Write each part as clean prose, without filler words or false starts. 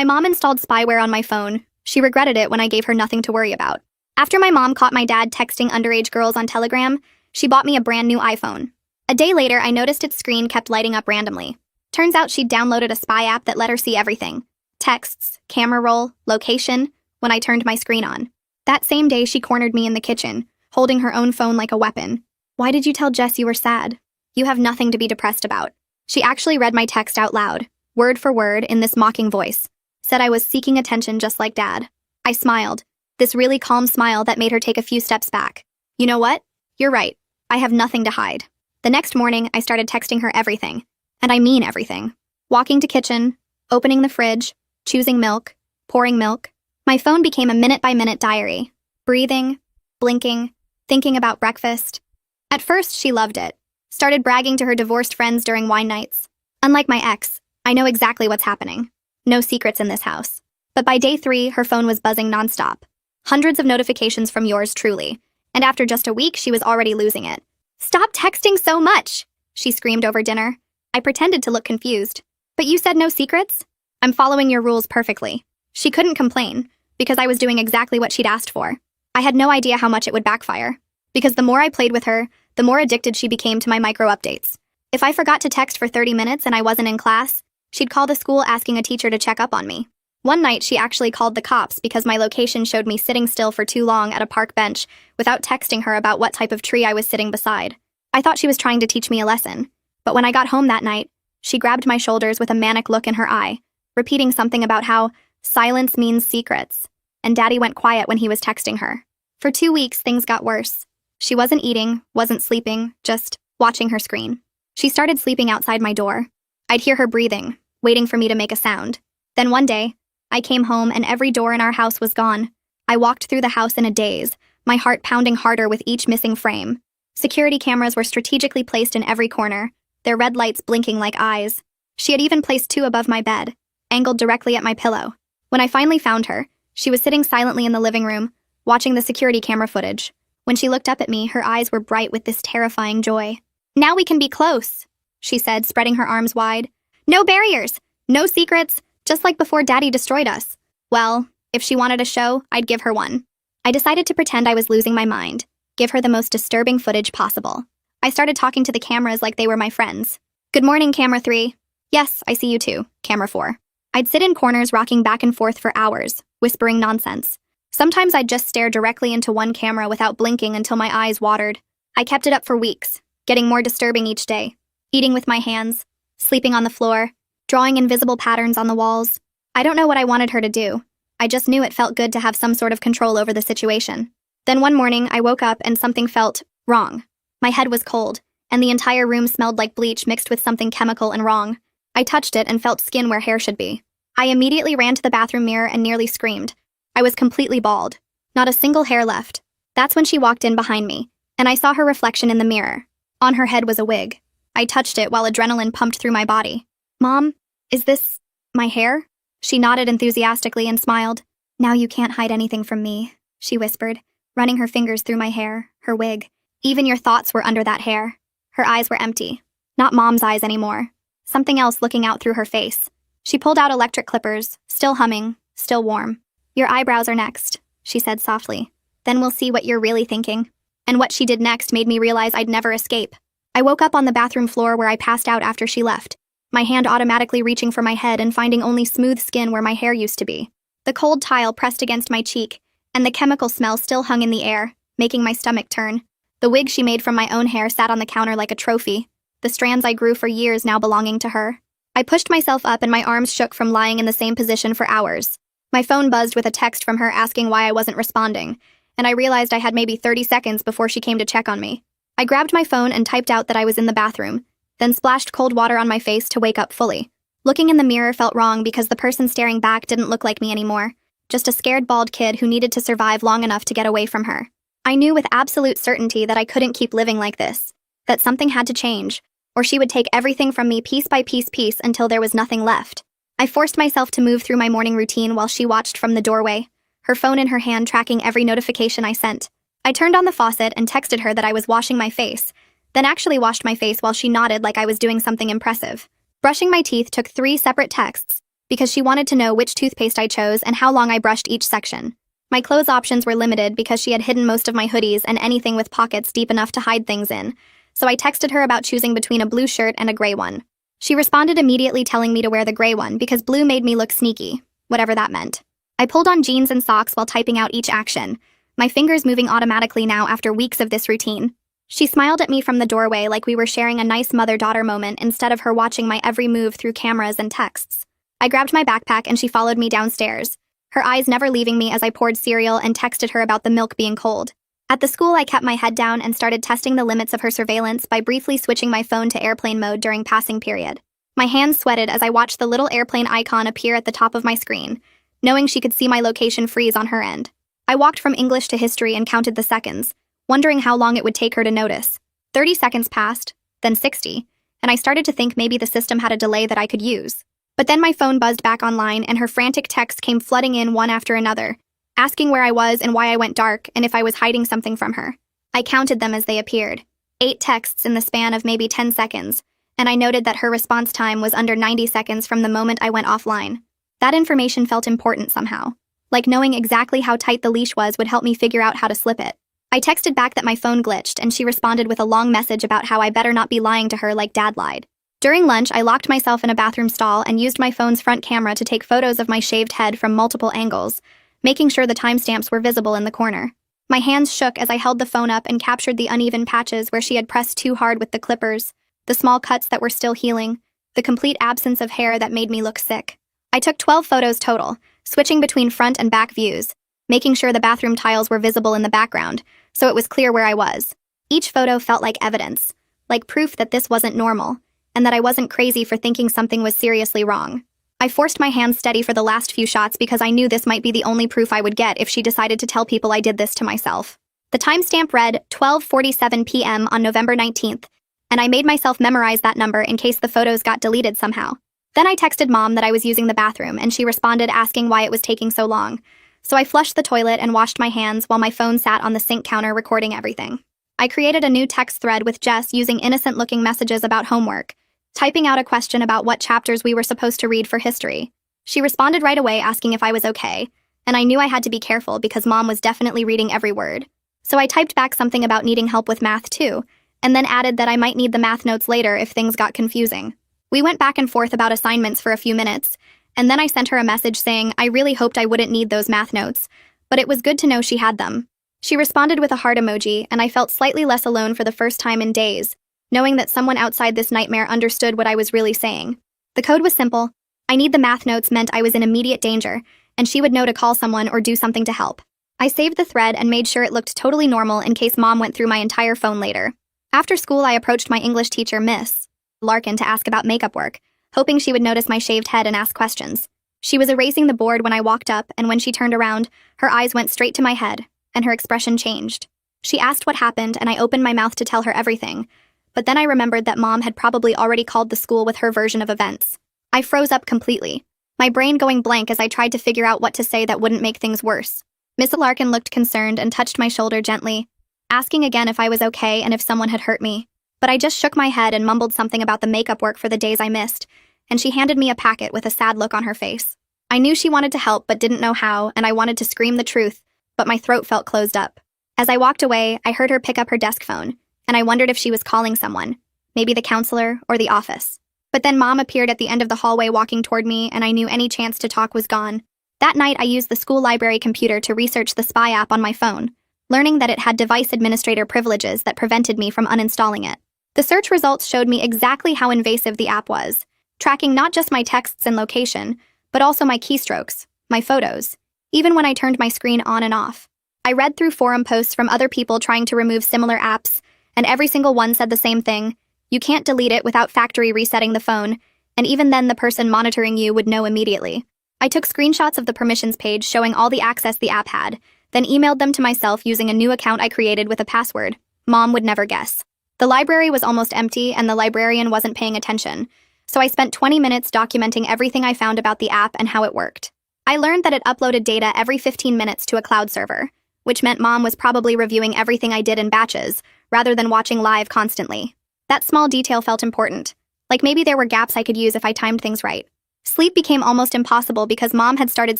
My mom installed spyware on my phone. She regretted it when I gave her nothing to worry about. After my mom caught my dad texting underage girls on Telegram, she bought me a brand new iPhone. A day later, I noticed its screen kept lighting up randomly. Turns out she'd downloaded a spy app that let her see everything. Texts, camera roll, location, when I turned my screen on. That same day, she cornered me in the kitchen, holding her own phone like a weapon. "Why did you tell Jess you were sad? You have nothing to be depressed about." She actually read my text out loud, word for word, in this mocking voice. Said I was seeking attention just like Dad. I smiled, this really calm smile that made her take a few steps back. "You know what? You're right. I have nothing to hide." The next morning, I started texting her everything. And I mean everything. Walking to kitchen, opening the fridge, choosing milk, pouring milk. My phone became a minute-by-minute diary. Breathing, blinking, thinking about breakfast. At first, she loved it. Started bragging to her divorced friends during wine nights. Unlike my ex, I know exactly what's happening. No secrets in this house. But by day 3, her phone was buzzing nonstop. Hundreds of notifications from yours truly. And after just a week, she was already losing it. "Stop texting so much!" she screamed over dinner. I pretended to look confused. "But you said no secrets?" "I'm following your rules perfectly." She couldn't complain, because I was doing exactly what she'd asked for. I had no idea how much it would backfire. Because the more I played with her, the more addicted she became to my micro-updates. If I forgot to text for 30 minutes and I wasn't in class, she'd call the school asking a teacher to check up on me. One night, she actually called the cops because my location showed me sitting still for too long at a park bench without texting her about what type of tree I was sitting beside. I thought she was trying to teach me a lesson. But when I got home that night, she grabbed my shoulders with a manic look in her eye, repeating something about how silence means secrets, and Daddy went quiet when he was texting her. For 2 weeks, things got worse. She wasn't eating, wasn't sleeping, just watching her screen. She started sleeping outside my door. I'd hear her breathing, waiting for me to make a sound. Then one day, I came home and every door in our house was gone. I walked through the house in a daze, my heart pounding harder with each missing frame. Security cameras were strategically placed in every corner, their red lights blinking like eyes. She had even placed 2 above my bed, angled directly at my pillow. When I finally found her, she was sitting silently in the living room, watching the security camera footage. When she looked up at me, her eyes were bright with this terrifying joy. "Now we can be close," she said, spreading her arms wide. "No barriers, no secrets, just like before Daddy destroyed us." Well, if she wanted a show, I'd give her one. I decided to pretend I was losing my mind, give her the most disturbing footage possible. I started talking to the cameras like they were my friends. "Good morning, camera 3. Yes, I see you too, camera 4. I'd sit in corners rocking back and forth for hours, whispering nonsense. Sometimes I'd just stare directly into one camera without blinking until my eyes watered. I kept it up for weeks, getting more disturbing each day. Eating with my hands, sleeping on the floor, drawing invisible patterns on the walls. I don't know what I wanted her to do. I just knew it felt good to have some sort of control over the situation. Then one morning, I woke up and something felt wrong. My head was cold, and the entire room smelled like bleach mixed with something chemical and wrong. I touched it and felt skin where hair should be. I immediately ran to the bathroom mirror and nearly screamed. I was completely bald. Not a single hair left. That's when she walked in behind me, and I saw her reflection in the mirror. On her head was a wig. I touched it while adrenaline pumped through my body. "Mom, is this my hair?" She nodded enthusiastically and smiled. "Now you can't hide anything from me," she whispered, running her fingers through my hair, her wig. "Even your thoughts were under that hair." Her eyes were empty. Not Mom's eyes anymore. Something else looking out through her face. She pulled out electric clippers, still humming, still warm. "Your eyebrows are next," she said softly. "Then we'll see what you're really thinking." And what she did next made me realize I'd never escape. I woke up on the bathroom floor where I passed out after she left, my hand automatically reaching for my head and finding only smooth skin where my hair used to be. The cold tile pressed against my cheek, and the chemical smell still hung in the air, making my stomach turn. The wig she made from my own hair sat on the counter like a trophy, the strands I grew for years now belonging to her. I pushed myself up and my arms shook from lying in the same position for hours. My phone buzzed with a text from her asking why I wasn't responding, and I realized I had maybe 30 seconds before she came to check on me. I grabbed my phone and typed out that I was in the bathroom, then splashed cold water on my face to wake up fully. Looking in the mirror felt wrong because the person staring back didn't look like me anymore, just a scared bald kid who needed to survive long enough to get away from her. I knew with absolute certainty that I couldn't keep living like this, that something had to change, or she would take everything from me piece by piece until there was nothing left. I forced myself to move through my morning routine while she watched from the doorway, her phone in her hand tracking every notification I sent. I turned on the faucet and texted her that I was washing my face, then actually washed my face while she nodded like I was doing something impressive. Brushing my teeth took 3 separate texts, because she wanted to know which toothpaste I chose and how long I brushed each section. My clothes options were limited because she had hidden most of my hoodies and anything with pockets deep enough to hide things in, so I texted her about choosing between a blue shirt and a gray one. She responded immediately telling me to wear the gray one because blue made me look sneaky, whatever that meant. I pulled on jeans and socks while typing out each action, my fingers moving automatically now after weeks of this routine. She smiled at me from the doorway like we were sharing a nice mother-daughter moment instead of her watching my every move through cameras and texts. I grabbed my backpack and she followed me downstairs, her eyes never leaving me as I poured cereal and texted her about the milk being cold. At the school, I kept my head down and started testing the limits of her surveillance by briefly switching my phone to airplane mode during passing period. My hands sweated as I watched the little airplane icon appear at the top of my screen, knowing she could see my location freeze on her end. I walked from English to history and counted the seconds, wondering how long it would take her to notice. 30 seconds passed, then 60, and I started to think maybe the system had a delay that I could use. But then my phone buzzed back online and her frantic texts came flooding in one after another, asking where I was and why I went dark and if I was hiding something from her. I counted them as they appeared. 8 texts in the span of maybe 10 seconds, and I noted that her response time was under 90 seconds from the moment I went offline. That information felt important somehow. Like knowing exactly how tight the leash was would help me figure out how to slip it. I texted back that my phone glitched and she responded with a long message about how I better not be lying to her like Dad lied. During lunch, I locked myself in a bathroom stall and used my phone's front camera to take photos of my shaved head from multiple angles, making sure the timestamps were visible in the corner. My hands shook as I held the phone up and captured the uneven patches where she had pressed too hard with the clippers, the small cuts that were still healing, the complete absence of hair that made me look sick. I took 12 photos total, switching between front and back views, making sure the bathroom tiles were visible in the background, so it was clear where I was. Each photo felt like evidence, like proof that this wasn't normal, and that I wasn't crazy for thinking something was seriously wrong. I forced my hands steady for the last few shots because I knew this might be the only proof I would get if she decided to tell people I did this to myself. The timestamp read 12:47 p.m. on November 19th, and I made myself memorize that number in case the photos got deleted somehow. Then I texted Mom that I was using the bathroom, and she responded asking why it was taking so long. So I flushed the toilet and washed my hands while my phone sat on the sink counter recording everything. I created a new text thread with Jess using innocent-looking messages about homework, typing out a question about what chapters we were supposed to read for history. She responded right away asking if I was okay, and I knew I had to be careful because Mom was definitely reading every word. So I typed back something about needing help with math too, and then added that I might need the math notes later if things got confusing. We went back and forth about assignments for a few minutes, and then I sent her a message saying I really hoped I wouldn't need those math notes, but it was good to know she had them. She responded with a heart emoji, and I felt slightly less alone for the first time in days, knowing that someone outside this nightmare understood what I was really saying. The code was simple. I need the math notes meant I was in immediate danger, and she would know to call someone or do something to help. I saved the thread and made sure it looked totally normal in case Mom went through my entire phone later. After school, I approached my English teacher, Miss Larkin, to ask about makeup work, hoping she would notice my shaved head and ask questions. She was erasing the board when I walked up, and when she turned around, her eyes went straight to my head, and her expression changed. She asked what happened, and I opened my mouth to tell her everything. But then I remembered that Mom had probably already called the school with her version of events. I froze up completely, my brain going blank as I tried to figure out what to say that wouldn't make things worse. Miss Larkin looked concerned and touched my shoulder gently, asking again if I was okay and if someone had hurt me. But I just shook my head and mumbled something about the makeup work for the days I missed, and she handed me a packet with a sad look on her face. I knew she wanted to help but didn't know how, and I wanted to scream the truth, but my throat felt closed up. As I walked away, I heard her pick up her desk phone, and I wondered if she was calling someone, maybe the counselor or the office. But then Mom appeared at the end of the hallway walking toward me, and I knew any chance to talk was gone. That night, I used the school library computer to research the spy app on my phone, learning that it had device administrator privileges that prevented me from uninstalling it. The search results showed me exactly how invasive the app was, tracking not just my texts and location, but also my keystrokes, my photos, even when I turned my screen on and off. I read through forum posts from other people trying to remove similar apps, and every single one said the same thing: you can't delete it without factory resetting the phone, and even then the person monitoring you would know immediately. I took screenshots of the permissions page showing all the access the app had, then emailed them to myself using a new account I created with a password Mom would never guess. The library was almost empty and the librarian wasn't paying attention, so I spent 20 minutes documenting everything I found about the app and how it worked. I learned that it uploaded data every 15 minutes to a cloud server, which meant Mom was probably reviewing everything I did in batches, rather than watching live constantly. That small detail felt important, like maybe there were gaps I could use if I timed things right. Sleep became almost impossible because Mom had started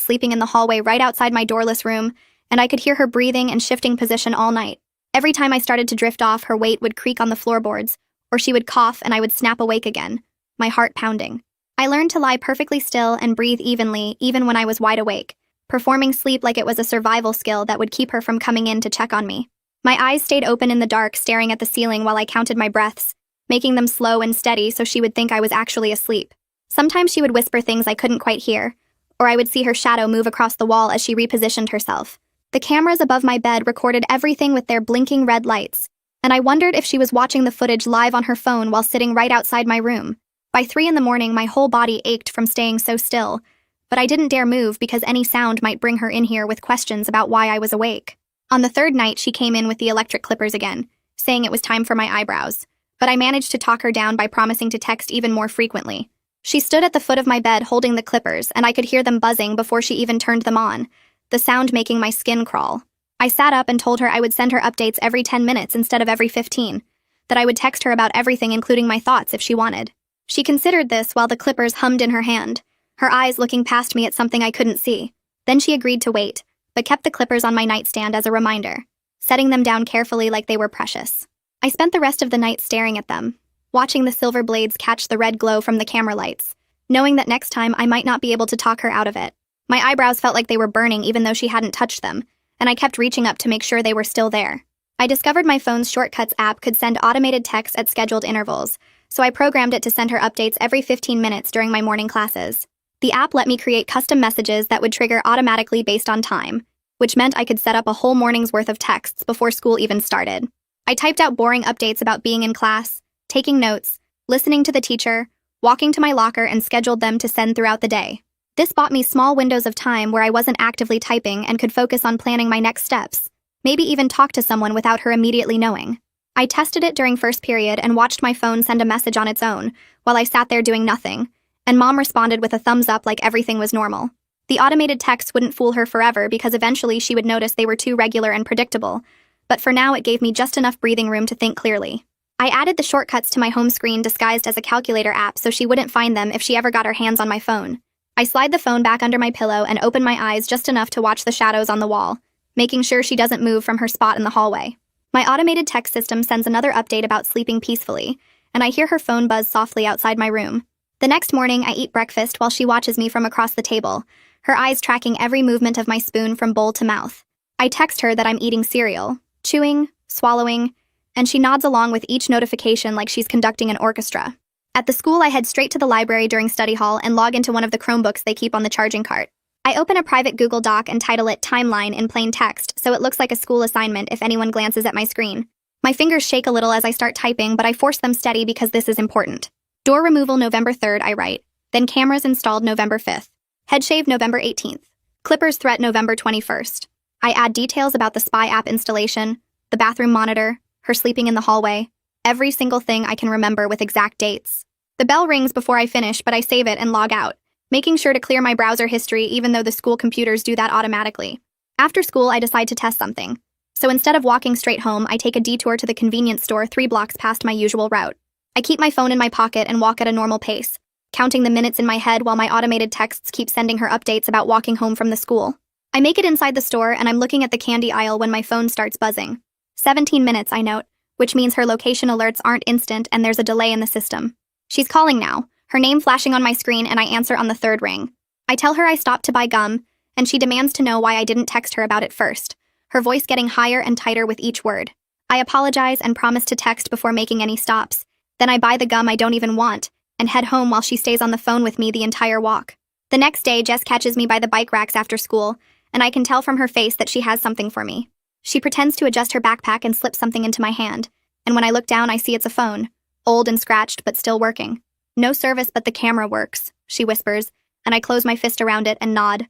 sleeping in the hallway right outside my doorless room, and I could hear her breathing and shifting position all night. Every time I started to drift off, her weight would creak on the floorboards, or she would cough and I would snap awake again, my heart pounding. I learned to lie perfectly still and breathe evenly, even when I was wide awake, performing sleep like it was a survival skill that would keep her from coming in to check on me. My eyes stayed open in the dark, staring at the ceiling while I counted my breaths, making them slow and steady so she would think I was actually asleep. Sometimes she would whisper things I couldn't quite hear, or I would see her shadow move across the wall as she repositioned herself. The cameras above my bed recorded everything with their blinking red lights, and I wondered if she was watching the footage live on her phone while sitting right outside my room. By 3 in the morning, my whole body ached from staying so still, but I didn't dare move because any sound might bring her in here with questions about why I was awake. On the third night, she came in with the electric clippers again, saying it was time for my eyebrows, but I managed to talk her down by promising to text even more frequently. She stood at the foot of my bed holding the clippers, and I could hear them buzzing before she even turned them on, the sound making my skin crawl. I sat up and told her I would send her updates every 10 minutes instead of every 15, that I would text her about everything including my thoughts if she wanted. She considered this while the clippers hummed in her hand, her eyes looking past me at something I couldn't see. Then she agreed to wait, but kept the clippers on my nightstand as a reminder, setting them down carefully like they were precious. I spent the rest of the night staring at them, watching the silver blades catch the red glow from the camera lights, knowing that next time I might not be able to talk her out of it. My eyebrows felt like they were burning even though she hadn't touched them, and I kept reaching up to make sure they were still there. I discovered my phone's Shortcuts app could send automated texts at scheduled intervals, so I programmed it to send her updates every 15 minutes during my morning classes. The app let me create custom messages that would trigger automatically based on time, which meant I could set up a whole morning's worth of texts before school even started. I typed out boring updates about being in class, taking notes, listening to the teacher, walking to my locker, and scheduled them to send throughout the day. This bought me small windows of time where I wasn't actively typing and could focus on planning my next steps, maybe even talk to someone without her immediately knowing. I tested it during first period and watched my phone send a message on its own while I sat there doing nothing, and Mom responded with a thumbs up like everything was normal. The automated texts wouldn't fool her forever because eventually she would notice they were too regular and predictable, but for now it gave me just enough breathing room to think clearly. I added the shortcuts to my home screen disguised as a calculator app so she wouldn't find them if she ever got her hands on my phone. I slide the phone back under my pillow and open my eyes just enough to watch the shadows on the wall, making sure she doesn't move from her spot in the hallway. My automated text system sends another update about sleeping peacefully, and I hear her phone buzz softly outside my room. The next morning, I eat breakfast while she watches me from across the table, her eyes tracking every movement of my spoon from bowl to mouth. I text her that I'm eating cereal, chewing, swallowing, and she nods along with each notification like she's conducting an orchestra. At the school, I head straight to the library during study hall and log into one of the Chromebooks they keep on the charging cart. I open a private Google Doc and title it Timeline in plain text so it looks like a school assignment if anyone glances at my screen. My fingers shake a little as I start typing, but I force them steady because this is important. Door removal November 3rd, I write. Then cameras installed November 5th. Head shave November 18th. Clippers threat November 21st. I add details about the spy app installation, the bathroom monitor, her sleeping in the hallway, every single thing I can remember with exact dates. The bell rings before I finish, but I save it and log out, making sure to clear my browser history even though the school computers do that automatically. After school, I decide to test something. So instead of walking straight home, I take a detour to the convenience store 3 blocks past my usual route. I keep my phone in my pocket and walk at a normal pace, counting the minutes in my head while my automated texts keep sending her updates about walking home from the school. I make it inside the store and I'm looking at the candy aisle when my phone starts buzzing. 17 minutes, I note, which means her location alerts aren't instant and there's a delay in the system. She's calling now, her name flashing on my screen, and I answer on the 3rd ring. I tell her I stopped to buy gum, and she demands to know why I didn't text her about it first, her voice getting higher and tighter with each word. I apologize and promise to text before making any stops. Then I buy the gum I don't even want, and head home while she stays on the phone with me the entire walk. The next day, Jess catches me by the bike racks after school, and I can tell from her face that she has something for me. She pretends to adjust her backpack and slips something into my hand, and when I look down I see it's a phone, old and scratched but still working. No service but the camera works, she whispers, and I close my fist around it and nod.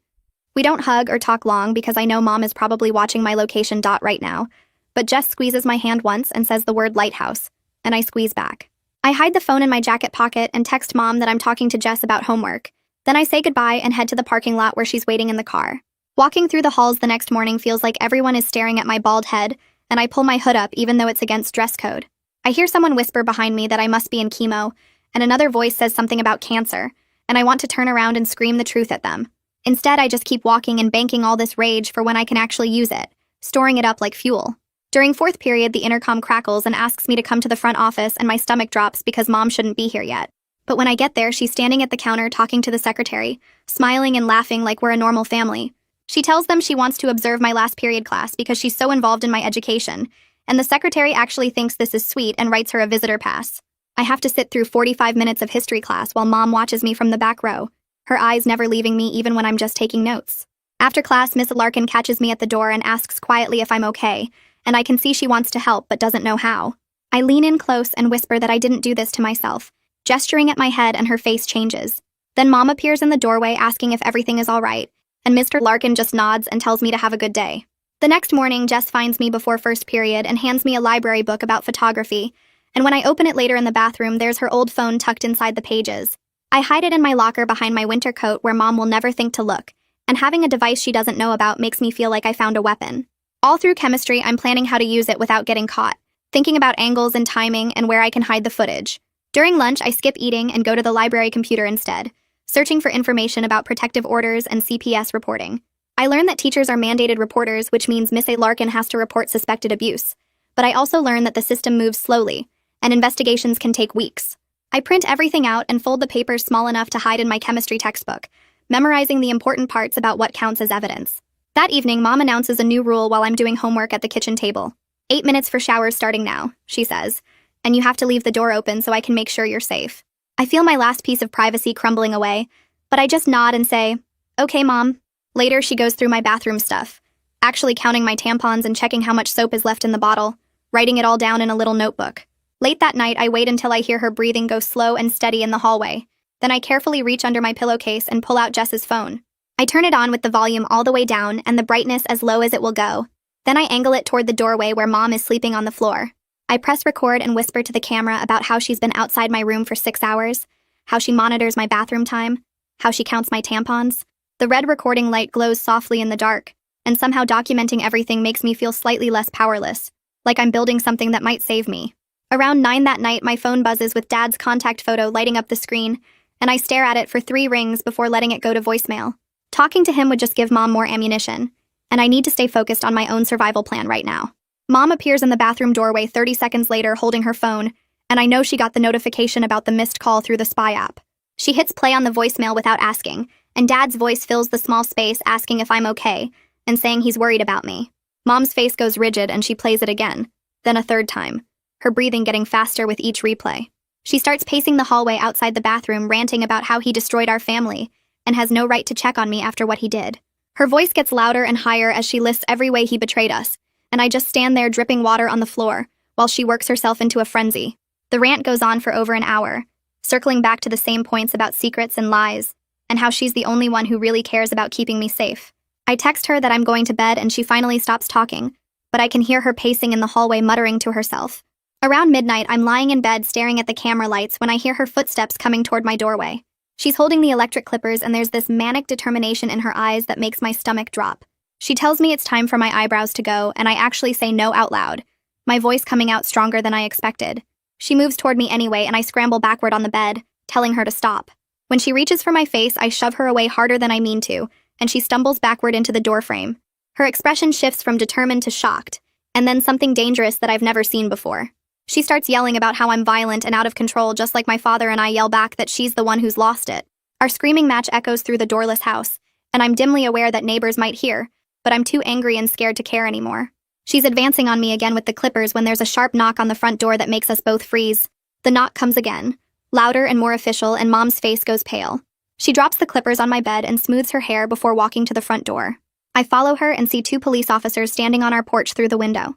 We don't hug or talk long because I know Mom is probably watching my location dot right now, but Jess squeezes my hand once and says the word lighthouse, and I squeeze back. I hide the phone in my jacket pocket and text Mom that I'm talking to Jess about homework. Then I say goodbye and head to the parking lot where she's waiting in the car. Walking through the halls the next morning feels like everyone is staring at my bald head, and I pull my hood up even though it's against dress code. I hear someone whisper behind me that I must be in chemo, and another voice says something about cancer, and I want to turn around and scream the truth at them. Instead, I just keep walking and banking all this rage for when I can actually use it, storing it up like fuel. During fourth period, the intercom crackles and asks me to come to the front office, and my stomach drops because Mom shouldn't be here yet. But when I get there, she's standing at the counter talking to the secretary, smiling and laughing like we're a normal family. She tells them she wants to observe my last period class because she's so involved in my education, and the secretary actually thinks this is sweet and writes her a visitor pass. I have to sit through 45 minutes of history class while Mom watches me from the back row, her eyes never leaving me even when I'm just taking notes. After class, Miss Larkin catches me at the door and asks quietly if I'm okay, and I can see she wants to help but doesn't know how. I lean in close and whisper that I didn't do this to myself, gesturing at my head, and her face changes. Then Mom appears in the doorway asking if everything is all right, and Mr. Larkin just nods and tells me to have a good day. The next morning, Jess finds me before first period and hands me a library book about photography, and when I open it later in the bathroom, there's her old phone tucked inside the pages. I hide it in my locker behind my winter coat where Mom will never think to look, and having a device she doesn't know about makes me feel like I found a weapon. All through chemistry, I'm planning how to use it without getting caught, thinking about angles and timing and where I can hide the footage. During lunch, I skip eating and go to the library computer instead, searching for information about protective orders and CPS reporting. I learn that teachers are mandated reporters, which means Miss A. Larkin has to report suspected abuse. But I also learn that the system moves slowly, and investigations can take weeks. I print everything out and fold the papers small enough to hide in my chemistry textbook, memorizing the important parts about what counts as evidence. That evening, Mom announces a new rule while I'm doing homework at the kitchen table. 8 minutes for showers starting now, she says, and you have to leave the door open so I can make sure you're safe. I feel my last piece of privacy crumbling away, but I just nod and say, okay, Mom. Later, she goes through my bathroom stuff, actually counting my tampons and checking how much soap is left in the bottle, writing it all down in a little notebook. Late that night, I wait until I hear her breathing go slow and steady in the hallway. Then I carefully reach under my pillowcase and pull out Jess's phone. I turn it on with the volume all the way down and the brightness as low as it will go. Then I angle it toward the doorway where Mom is sleeping on the floor. I press record and whisper to the camera about how she's been outside my room for 6 hours, how she monitors my bathroom time, how she counts my tampons. The red recording light glows softly in the dark, and somehow documenting everything makes me feel slightly less powerless, like I'm building something that might save me. Around 9 that night, my phone buzzes with Dad's contact photo lighting up the screen, and I stare at it for 3 rings before letting it go to voicemail. Talking to him would just give Mom more ammunition, and I need to stay focused on my own survival plan right now. Mom appears in the bathroom doorway 30 seconds later holding her phone, and I know she got the notification about the missed call through the Spy app. She hits play on the voicemail without asking, and Dad's voice fills the small space asking if I'm okay, and saying he's worried about me. Mom's face goes rigid and she plays it again, then a third time, her breathing getting faster with each replay. She starts pacing the hallway outside the bathroom, ranting about how he destroyed our family, and has no right to check on me after what he did. Her voice gets louder and higher as she lists every way he betrayed us, and I just stand there dripping water on the floor, while she works herself into a frenzy. The rant goes on for over an hour, circling back to the same points about secrets and lies, and how she's the only one who really cares about keeping me safe. I text her that I'm going to bed and she finally stops talking, but I can hear her pacing in the hallway muttering to herself. Around midnight, I'm lying in bed staring at the camera lights when I hear her footsteps coming toward my doorway. She's holding the electric clippers and there's this manic determination in her eyes that makes my stomach drop. She tells me it's time for my eyebrows to go, and I actually say no out loud, my voice coming out stronger than I expected. She moves toward me anyway, and I scramble backward on the bed, telling her to stop. When she reaches for my face, I shove her away harder than I mean to, and she stumbles backward into the doorframe. Her expression shifts from determined to shocked, and then something dangerous that I've never seen before. She starts yelling about how I'm violent and out of control, just like my father, and I yell back that she's the one who's lost it. Our screaming match echoes through the doorless house, and I'm dimly aware that neighbors might hear, but I'm too angry and scared to care anymore. She's advancing on me again with the clippers when there's a sharp knock on the front door that makes us both freeze. The knock comes again, louder and more official, and Mom's face goes pale. She drops the clippers on my bed and smooths her hair before walking to the front door. I follow her and see 2 police officers standing on our porch through the window.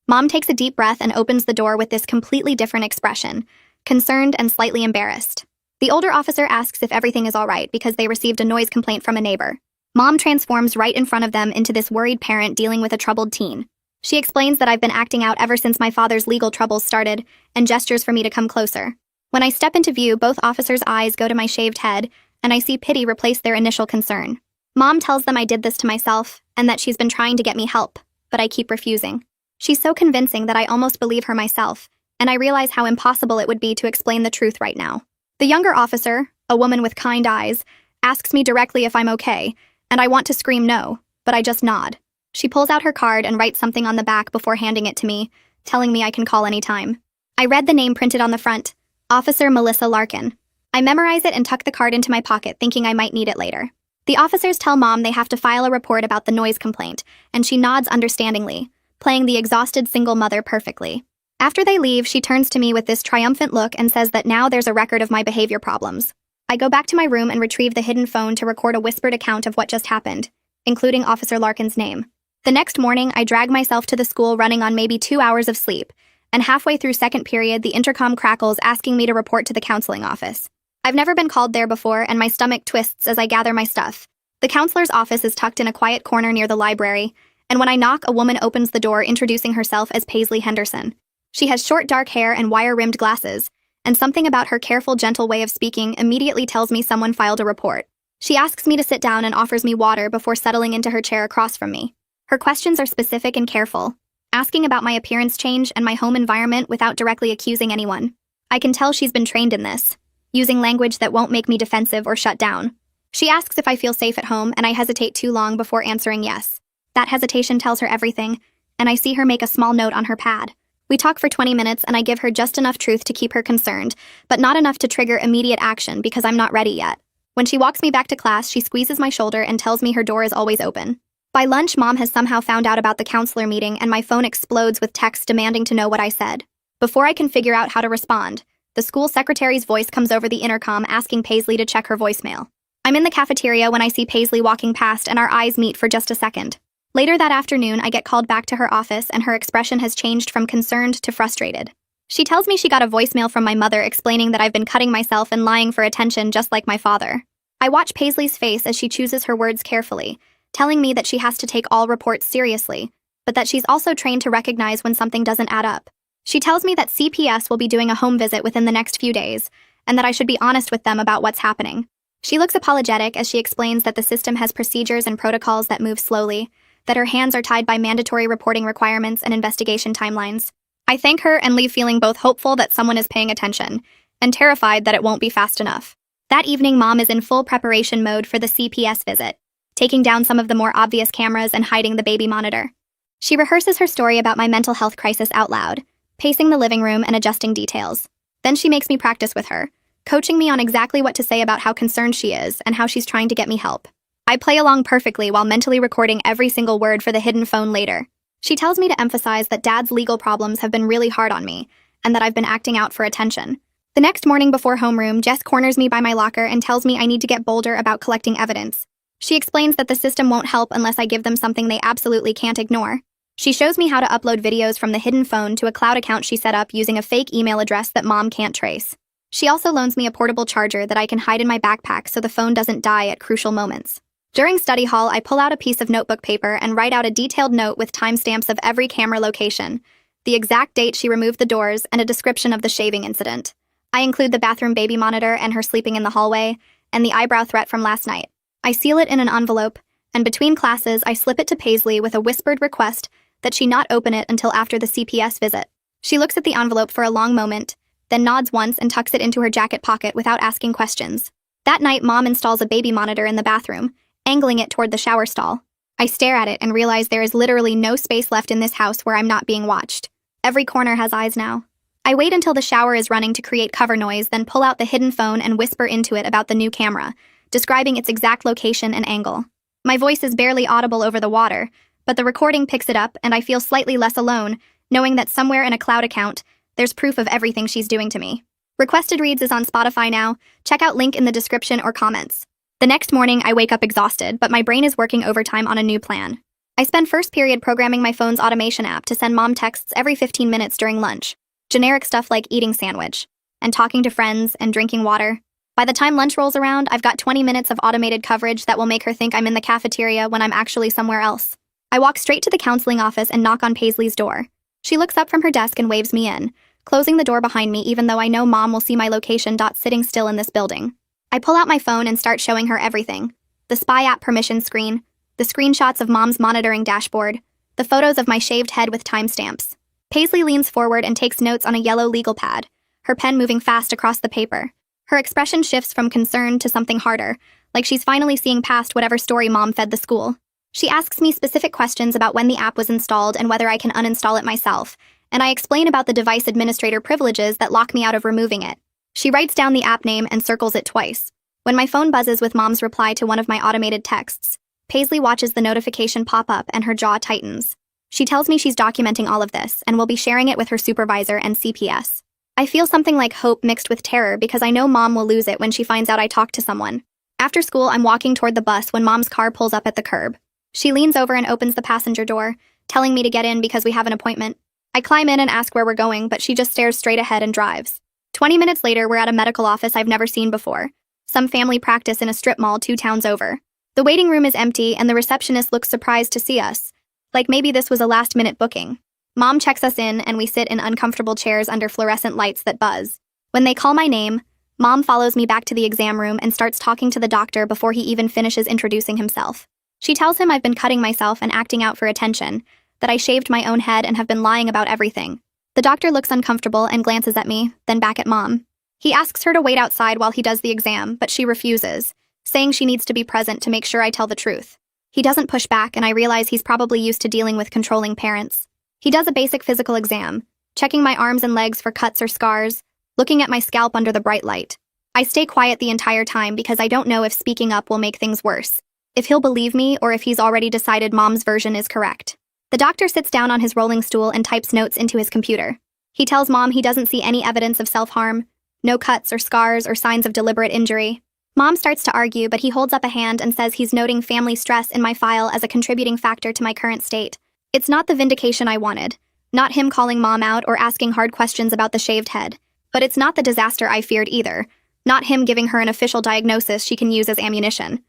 Mom takes a deep breath and opens the door with this completely different expression, concerned and slightly embarrassed. The older officer asks if everything is all right because they received a noise complaint from a neighbor. Mom transforms right in front of them into this worried parent dealing with a troubled teen. She explains that I've been acting out ever since my father's legal troubles started, and gestures for me to come closer. When I step into view, both officers' eyes go to my shaved head, and I see pity replace their initial concern. Mom tells them I did this to myself, and that she's been trying to get me help, but I keep refusing. She's so convincing that I almost believe her myself, and I realize how impossible it would be to explain the truth right now. The younger officer, a woman with kind eyes, asks me directly if I'm okay, and I want to scream no, but I just nod. She pulls out her card and writes something on the back before handing it to me, telling me I can call anytime. I read the name printed on the front, Officer Melissa Larkin. I memorize it and tuck the card into my pocket, thinking I might need it later. The officers tell Mom they have to file a report about the noise complaint, and she nods understandingly, playing the exhausted single mother perfectly. After they leave, she turns to me with this triumphant look and says that now there's a record of my behavior problems. I go back to my room and retrieve the hidden phone to record a whispered account of what just happened, including Officer Larkin's name. The next morning, I drag myself to the school running on maybe 2 hours of sleep, and halfway through second period, the intercom crackles asking me to report to the counseling office. I've never been called there before, and my stomach twists as I gather my stuff. The counselor's office is tucked in a quiet corner near the library, and when I knock, a woman opens the door introducing herself as Paisley Henderson. She has short dark hair and wire-rimmed glasses, and something about her careful, gentle way of speaking immediately tells me someone filed a report. She asks me to sit down and offers me water before settling into her chair across from me. Her questions are specific and careful, asking about my appearance change and my home environment without directly accusing anyone. I can tell she's been trained in this, using language that won't make me defensive or shut down. She asks if I feel safe at home, and I hesitate too long before answering yes. That hesitation tells her everything, and I see her make a small note on her pad. We talk for 20 minutes, and I give her just enough truth to keep her concerned, but not enough to trigger immediate action because I'm not ready yet. When she walks me back to class, she squeezes my shoulder and tells me her door is always open. By lunch, Mom has somehow found out about the counselor meeting, and my phone explodes with texts demanding to know what I said. Before I can figure out how to respond, the school secretary's voice comes over the intercom asking Paisley to check her voicemail. I'm in the cafeteria when I see Paisley walking past, and our eyes meet for just a second. Later that afternoon, I get called back to her office, and her expression has changed from concerned to frustrated. She tells me she got a voicemail from my mother explaining that I've been cutting myself and lying for attention just like my father. I watch Paisley's face as she chooses her words carefully, telling me that she has to take all reports seriously, but that she's also trained to recognize when something doesn't add up. She tells me that CPS will be doing a home visit within the next few days, and that I should be honest with them about what's happening. She looks apologetic as she explains that the system has procedures and protocols that move slowly, that her hands are tied by mandatory reporting requirements and investigation timelines. I thank her and leave feeling both hopeful that someone is paying attention, and terrified that it won't be fast enough. That evening, Mom is in full preparation mode for the CPS visit, taking down some of the more obvious cameras and hiding the baby monitor. She rehearses her story about my mental health crisis out loud, pacing the living room and adjusting details. Then she makes me practice with her, coaching me on exactly what to say about how concerned she is and how she's trying to get me help. I play along perfectly while mentally recording every single word for the hidden phone later. She tells me to emphasize that Dad's legal problems have been really hard on me, and that I've been acting out for attention. The next morning before homeroom, Jess corners me by my locker and tells me I need to get bolder about collecting evidence. She explains that the system won't help unless I give them something they absolutely can't ignore. She shows me how to upload videos from the hidden phone to a cloud account she set up using a fake email address that Mom can't trace. She also loans me a portable charger that I can hide in my backpack so the phone doesn't die at crucial moments. During study hall, I pull out a piece of notebook paper and write out a detailed note with timestamps of every camera location, the exact date she removed the doors, and a description of the shaving incident. I include the bathroom baby monitor and her sleeping in the hallway, and the eyebrow threat from last night. I seal it in an envelope, and between classes, I slip it to Paisley with a whispered request that she not open it until after the CPS visit. She looks at the envelope for a long moment, then nods once and tucks it into her jacket pocket without asking questions. That night, Mom installs a baby monitor in the bathroom, angling it toward the shower stall. I stare at it and realize there is literally no space left in this house where I'm not being watched. Every corner has eyes now. I wait until the shower is running to create cover noise, then pull out the hidden phone and whisper into it about the new camera, describing its exact location and angle. My voice is barely audible over the water, but the recording picks it up, and I feel slightly less alone, knowing that somewhere in a cloud account, there's proof of everything she's doing to me. Requested Reads is on Spotify now. Check out link in the description or comments. The next morning, I wake up exhausted, but my brain is working overtime on a new plan. I spend first period programming my phone's automation app to send Mom texts every 15 minutes during lunch. Generic stuff like eating sandwich, and talking to friends, and drinking water. By the time lunch rolls around, I've got 20 minutes of automated coverage that will make her think I'm in the cafeteria when I'm actually somewhere else. I walk straight to the counseling office and knock on Paisley's door. She looks up from her desk and waves me in, closing the door behind me even though I know Mom will see my location. Sitting still in this building. I pull out my phone and start showing her everything. The spy app permission screen, the screenshots of Mom's monitoring dashboard, the photos of my shaved head with timestamps. Paisley leans forward and takes notes on a yellow legal pad, her pen moving fast across the paper. Her expression shifts from concern to something harder, like she's finally seeing past whatever story mom fed the school. She asks me specific questions about when the app was installed and whether I can uninstall it myself, and I explain about the device administrator privileges that lock me out of removing it. She writes down the app name and circles it twice. When my phone buzzes with mom's reply to one of my automated texts, Paisley watches the notification pop up and her jaw tightens. She tells me she's documenting all of this and will be sharing it with her supervisor and CPS. I feel something like hope mixed with terror because I know mom will lose it when she finds out I talked to someone. After school, I'm walking toward the bus when mom's car pulls up at the curb. She leans over and opens the passenger door, telling me to get in because we have an appointment. I climb in and ask where we're going, but she just stares straight ahead and drives. 20 minutes later, we're at a medical office I've never seen before. Some family practice in a strip mall 2 towns over. The waiting room is empty and the receptionist looks surprised to see us. Like maybe this was a last-minute booking. Mom checks us in and we sit in uncomfortable chairs under fluorescent lights that buzz. When they call my name, Mom follows me back to the exam room and starts talking to the doctor before he even finishes introducing himself. She tells him I've been cutting myself and acting out for attention, that I shaved my own head and have been lying about everything. The doctor looks uncomfortable and glances at me, then back at Mom. He asks her to wait outside while he does the exam, but she refuses, saying she needs to be present to make sure I tell the truth. He doesn't push back, and I realize he's probably used to dealing with controlling parents. He does a basic physical exam, checking my arms and legs for cuts or scars, looking at my scalp under the bright light. I stay quiet the entire time because I don't know if speaking up will make things worse, if he'll believe me or if he's already decided Mom's version is correct. The doctor sits down on his rolling stool and types notes into his computer. He tells Mom he doesn't see any evidence of self-harm, no cuts or scars or signs of deliberate injury. Mom starts to argue, but he holds up a hand and says he's noting family stress in my file as a contributing factor to my current state. It's not the vindication I wanted, not him calling Mom out or asking hard questions about the shaved head, but it's not the disaster I feared either, not him giving her an official diagnosis she can use as ammunition.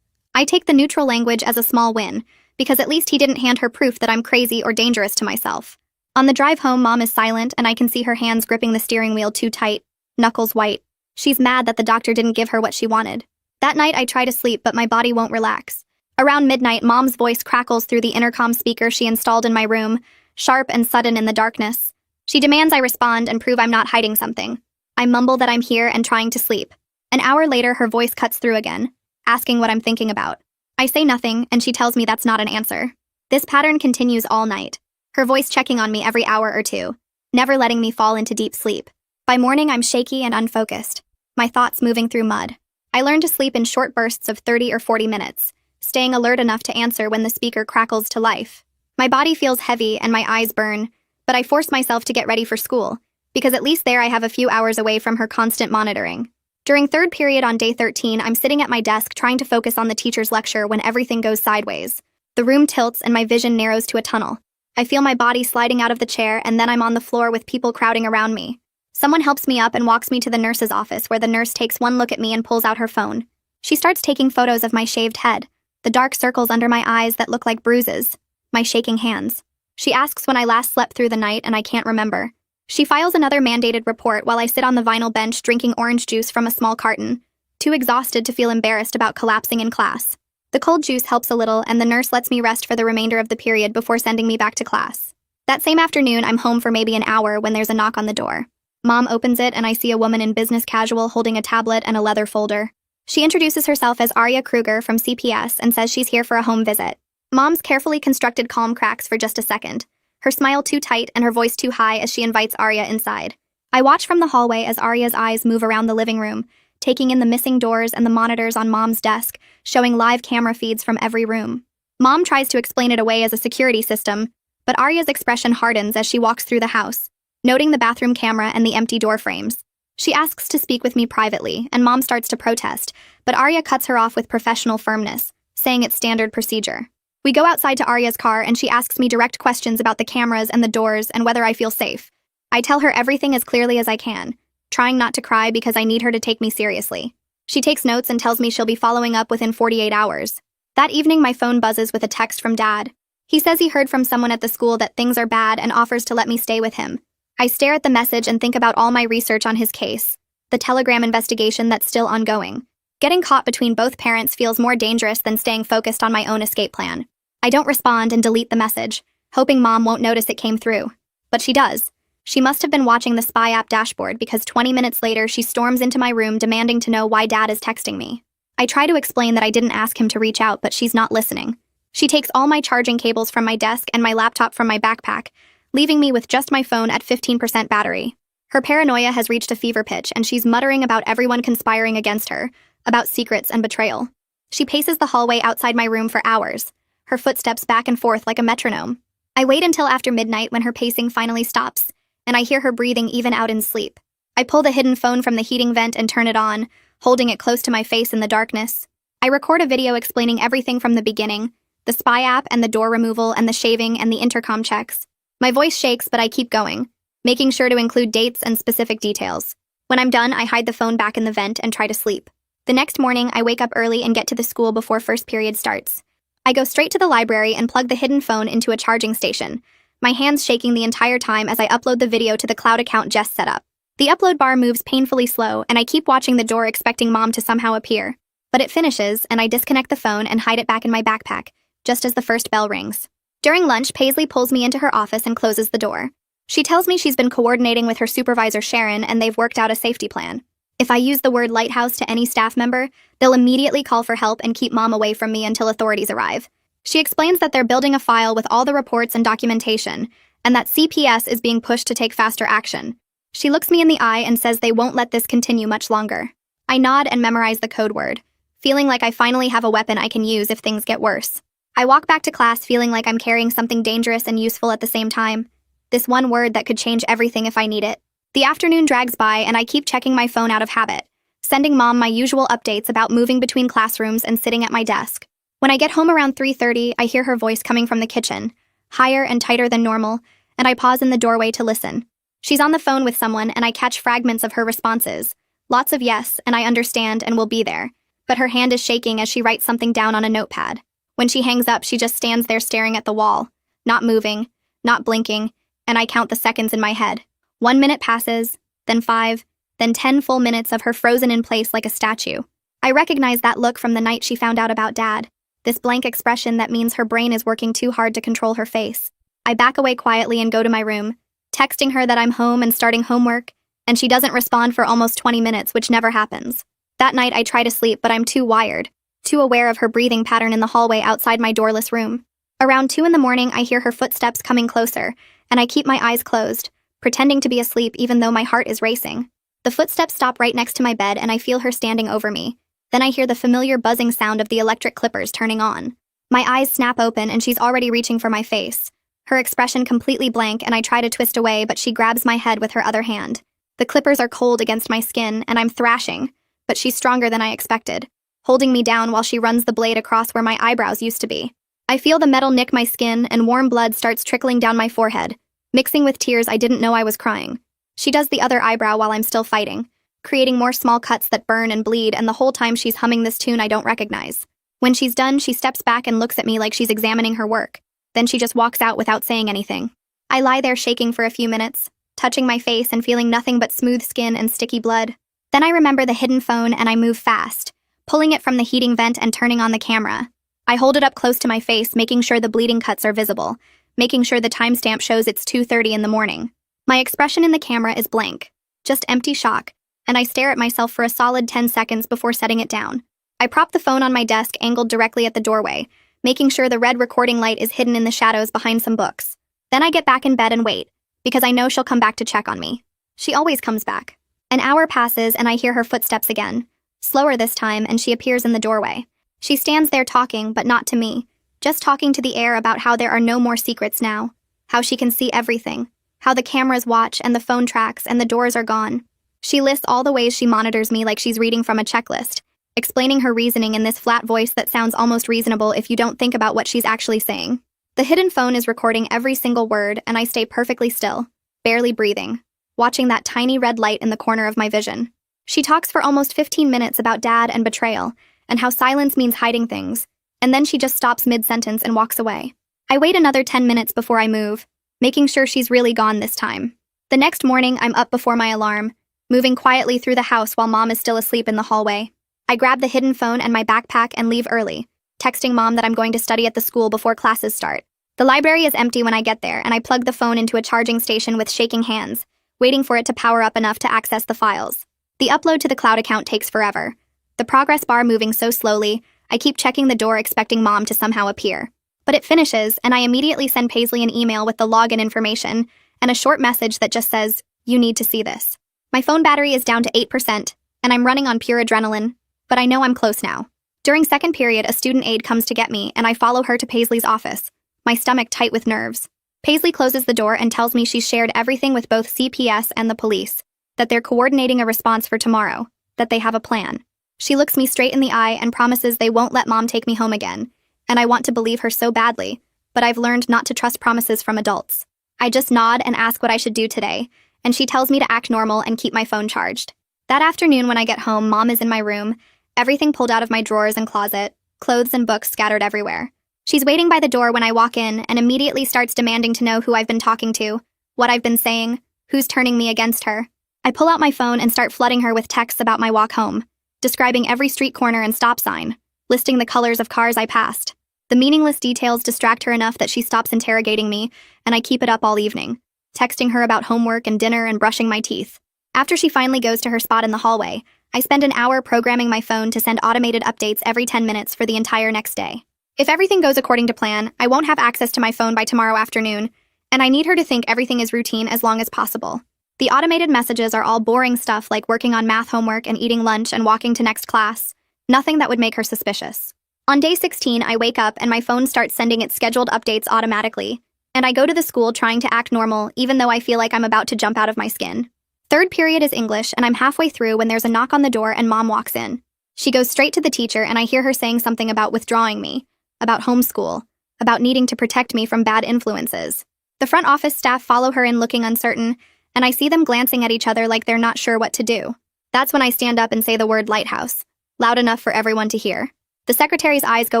I take the neutral language as a small win, because at least he didn't hand her proof that I'm crazy or dangerous to myself. On the drive home, Mom is silent and I can see her hands gripping the steering wheel too tight, knuckles white. She's mad that the doctor didn't give her what she wanted. That night, I try to sleep, but my body won't relax. Around midnight, Mom's voice crackles through the intercom speaker she installed in my room, sharp and sudden in the darkness. She demands I respond and prove I'm not hiding something. I mumble that I'm here and trying to sleep. An hour later, her voice cuts through again, asking what I'm thinking about. I say nothing, and she tells me that's not an answer. This pattern continues all night, her voice checking on me every hour or two, never letting me fall into deep sleep. By morning, I'm shaky and unfocused, my thoughts moving through mud. I learn to sleep in short bursts of 30 or 40 minutes, staying alert enough to answer when the speaker crackles to life. My body feels heavy and my eyes burn, but I force myself to get ready for school, because at least there I have a few hours away from her constant monitoring. During third period on day 13, I'm sitting at my desk trying to focus on the teacher's lecture when everything goes sideways. The room tilts and my vision narrows to a tunnel. I feel my body sliding out of the chair and then I'm on the floor with people crowding around me. Someone helps me up and walks me to the nurse's office where the nurse takes one look at me and pulls out her phone. She starts taking photos of my shaved head, the dark circles under my eyes that look like bruises, my shaking hands. She asks when I last slept through the night and I can't remember. She files another mandated report while I sit on the vinyl bench drinking orange juice from a small carton, too exhausted to feel embarrassed about collapsing in class. The cold juice helps a little and the nurse lets me rest for the remainder of the period before sending me back to class. That same afternoon, I'm home for maybe an hour when there's a knock on the door. Mom opens it and I see a woman in business casual holding a tablet and a leather folder. She introduces herself as Arya Kruger from CPS and says she's here for a home visit. Mom's carefully constructed calm cracks for just a second, her smile too tight and her voice too high as she invites Arya inside. I watch from the hallway as Arya's eyes move around the living room, taking in the missing doors and the monitors on Mom's desk, showing live camera feeds from every room. Mom tries to explain it away as a security system, but Arya's expression hardens as she walks through the house, noting the bathroom camera and the empty door frames. She asks to speak with me privately, and Mom starts to protest, but Arya cuts her off with professional firmness, saying it's standard procedure. We go outside to Arya's car and she asks me direct questions about the cameras and the doors and whether I feel safe. I tell her everything as clearly as I can, trying not to cry because I need her to take me seriously. She takes notes and tells me she'll be following up within 48 hours. That evening, my phone buzzes with a text from Dad. He says he heard from someone at the school that things are bad and offers to let me stay with him. I stare at the message and think about all my research on his case, the Telegram investigation that's still ongoing. Getting caught between both parents feels more dangerous than staying focused on my own escape plan. I don't respond and delete the message, hoping Mom won't notice it came through. But she does. She must have been watching the spy app dashboard because 20 minutes later she storms into my room demanding to know why Dad is texting me. I try to explain that I didn't ask him to reach out, but she's not listening. She takes all my charging cables from my desk and my laptop from my backpack, leaving me with just my phone at 15% battery. Her paranoia has reached a fever pitch, and she's muttering about everyone conspiring against her, about secrets and betrayal. She paces the hallway outside my room for hours, her footsteps back and forth like a metronome. I wait until after midnight when her pacing finally stops, and I hear her breathing even out in sleep. I pull the hidden phone from the heating vent and turn it on, holding it close to my face in the darkness. I record a video explaining everything from the beginning, the spy app and the door removal and the shaving and the intercom checks. My voice shakes, but I keep going, making sure to include dates and specific details. When I'm done, I hide the phone back in the vent and try to sleep. The next morning, I wake up early and get to the school before first period starts. I go straight to the library and plug the hidden phone into a charging station, my hands shaking the entire time as I upload the video to the cloud account Jess set up. The upload bar moves painfully slow, and I keep watching the door expecting Mom to somehow appear. But it finishes, and I disconnect the phone and hide it back in my backpack, just as the first bell rings. During lunch, Paisley pulls me into her office and closes the door. She tells me she's been coordinating with her supervisor Sharon and they've worked out a safety plan. If I use the word lighthouse to any staff member, they'll immediately call for help and keep Mom away from me until authorities arrive. She explains that they're building a file with all the reports and documentation, and that CPS is being pushed to take faster action. She looks me in the eye and says they won't let this continue much longer. I nod and memorize the code word, feeling like I finally have a weapon I can use if things get worse. I walk back to class feeling like I'm carrying something dangerous and useful at the same time. This one word that could change everything if I need it. The afternoon drags by and I keep checking my phone out of habit, sending Mom my usual updates about moving between classrooms and sitting at my desk. When I get home around 3:30, I hear her voice coming from the kitchen, higher and tighter than normal, and I pause in the doorway to listen. She's on the phone with someone and I catch fragments of her responses. Lots of yes, and I understand and will be there. But her hand is shaking as she writes something down on a notepad. When she hangs up, she just stands there staring at the wall, not moving, not blinking, and I count the seconds in my head. 1 minute passes, then 5, then 10 full minutes of her frozen in place like a statue. I recognize that look from the night she found out about Dad. This blank expression that means her brain is working too hard to control her face. I back away quietly and go to my room, texting her that I'm home and starting homework, and she doesn't respond for almost 20 minutes, which never happens. That night I try to sleep, but I'm too wired, too aware of her breathing pattern in the hallway outside my doorless room. Around 2 in the morning, I hear her footsteps coming closer, and I keep my eyes closed, pretending to be asleep even though my heart is racing. The footsteps stop right next to my bed and I feel her standing over me. Then I hear the familiar buzzing sound of the electric clippers turning on. My eyes snap open and she's already reaching for my face. Her expression completely blank and I try to twist away, but she grabs my head with her other hand. The clippers are cold against my skin and I'm thrashing, but she's stronger than I expected, holding me down while she runs the blade across where my eyebrows used to be. I feel the metal nick my skin and warm blood starts trickling down my forehead, mixing with tears I didn't know I was crying. She does the other eyebrow while I'm still fighting, creating more small cuts that burn and bleed, and the whole time she's humming this tune I don't recognize. When she's done, she steps back and looks at me like she's examining her work. Then she just walks out without saying anything. I lie there shaking for a few minutes, touching my face and feeling nothing but smooth skin and sticky blood. Then I remember the hidden phone and I move fast, pulling it from the heating vent and turning on the camera. I hold it up close to my face, making sure the bleeding cuts are visible, making sure the timestamp shows it's 2:30 in the morning. My expression in the camera is blank, just empty shock, and I stare at myself for a solid 10 seconds before setting it down. I prop the phone on my desk angled directly at the doorway, making sure the red recording light is hidden in the shadows behind some books. Then I get back in bed and wait, because I know she'll come back to check on me. She always comes back. An hour passes and I hear her footsteps again, slower this time, and she appears in the doorway. She stands there talking, but not to me, just talking to the air about how there are no more secrets now, how she can see everything, how the cameras watch and the phone tracks and the doors are gone. She lists all the ways she monitors me like she's reading from a checklist, explaining her reasoning in this flat voice that sounds almost reasonable if you don't think about what she's actually saying. The hidden phone is recording every single word, and I stay perfectly still, barely breathing, watching that tiny red light in the corner of my vision. She talks for almost 15 minutes about Dad and betrayal, and how silence means hiding things, and then she just stops mid-sentence and walks away. I wait another 10 minutes before I move, making sure she's really gone this time. The next morning, I'm up before my alarm, moving quietly through the house while Mom is still asleep in the hallway. I grab the hidden phone and my backpack and leave early, texting Mom that I'm going to study at the school before classes start. The library is empty when I get there, and I plug the phone into a charging station with shaking hands, waiting for it to power up enough to access the files. The upload to the cloud account takes forever. The progress bar moving so slowly, I keep checking the door expecting Mom to somehow appear. But it finishes, and I immediately send Paisley an email with the login information and a short message that just says, "You need to see this." My phone battery is down to 8%, and I'm running on pure adrenaline, but I know I'm close now. During second period, a student aide comes to get me, and I follow her to Paisley's office, my stomach tight with nerves. Paisley closes the door and tells me she's shared everything with both CPS and the police, that they're coordinating a response for tomorrow, that they have a plan. She looks me straight in the eye and promises they won't let Mom take me home again, and I want to believe her so badly, but I've learned not to trust promises from adults. I just nod and ask what I should do today, and she tells me to act normal and keep my phone charged. That afternoon when I get home, Mom is in my room, everything pulled out of my drawers and closet, clothes and books scattered everywhere. She's waiting by the door when I walk in and immediately starts demanding to know who I've been talking to, what I've been saying, who's turning me against her. I pull out my phone and start flooding her with texts about my walk home, describing every street corner and stop sign, listing the colors of cars I passed. The meaningless details distract her enough that she stops interrogating me, and I keep it up all evening, texting her about homework and dinner and brushing my teeth. After she finally goes to her spot in the hallway, I spend an hour programming my phone to send automated updates every 10 minutes for the entire next day. If everything goes according to plan, I won't have access to my phone by tomorrow afternoon, and I need her to think everything is routine as long as possible. The automated messages are all boring stuff like working on math homework and eating lunch and walking to next class, nothing that would make her suspicious. On day 16, I wake up and my phone starts sending its scheduled updates automatically, and I go to the school trying to act normal even though I feel like I'm about to jump out of my skin. Third period is English, and I'm halfway through when there's a knock on the door and Mom walks in. She goes straight to the teacher, and I hear her saying something about withdrawing me, about homeschool, about needing to protect me from bad influences. The front office staff follow her in looking uncertain, and I see them glancing at each other like they're not sure what to do. That's when I stand up and say the word lighthouse, loud enough for everyone to hear. The secretary's eyes go